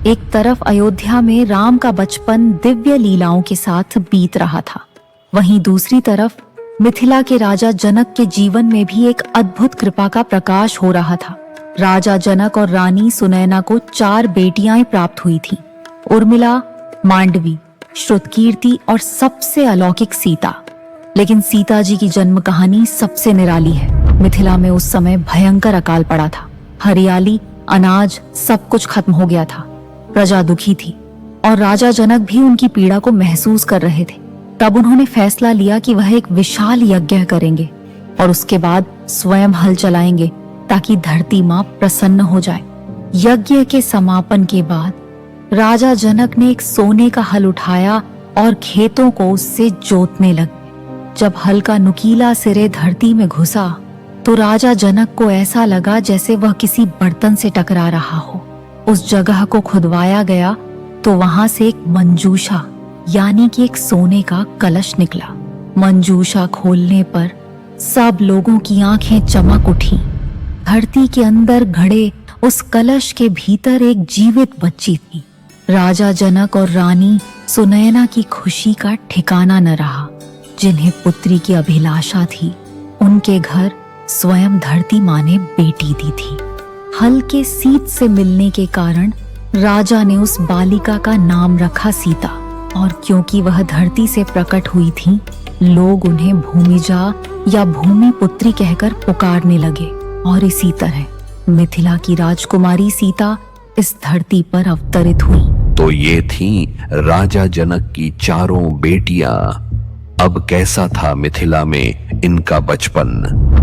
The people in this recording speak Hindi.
एक तरफ अयोध्या में राम का बचपन दिव्य लीलाओं के साथ बीत रहा था, वहीं दूसरी तरफ मिथिला के राजा जनक के जीवन में भी एक अद्भुत कृपा का प्रकाश हो रहा था। राजा जनक और रानी सुनैना को 4 बेटियां प्राप्त हुई थीं। उर्मिला, मांडवी, श्रुतकीर्ति और सबसे अलौकिक सीता। लेकिन सीता जी की जन्म कहानी सबसे निराली है। मिथिला में उस समय भयंकर अकाल पड़ा था। हरियाली, अनाज, सब कुछ खत्म हो गया था। प्रजा दुखी थी और राजा जनक भी उनकी पीड़ा को महसूस कर रहे थे। तब उन्होंने फैसला लिया कि वह एक विशाल यज्ञ करेंगे और उसके बाद स्वयं हल चलाएंगे ताकि धरती माँ प्रसन्न हो जाए। यज्ञ के समापन के बाद राजा जनक ने एक सोने का हल उठाया और खेतों को उससे जोतने लगे। जब हल का नुकीला सिरे धरती में घुसा तो राजा जनक को ऐसा लगा जैसे वह किसी बर्तन से टकरा रहा हो। उस जगह को खुदवाया गया तो वहां से एक मंजूषा यानी कि एक सोने का कलश निकला। मंजूषा खोलने पर सब लोगों की आंखें चमक उठी। धरती के अंदर घड़े उस कलश के भीतर एक जीवित बच्ची थी। राजा जनक और रानी सुनैना की खुशी का ठिकाना न रहा। जिन्हें पुत्री की अभिलाषा थी, उनके घर स्वयं धरती माँ ने बेटी दी थी। हल के सीत से मिलने के कारण राजा ने उस बालिका का नाम रखा सीता, और क्योंकि वह धरती से प्रकट हुई थी, लोग उन्हें भूमिजा या भूमि पुत्री कहकर पुकारने लगे। और इसी तरह मिथिला की राजकुमारी सीता इस धरती पर अवतरित हुई। तो ये थी राजा जनक की 4 बेटियां। अब कैसा था मिथिला में इनका बचपन?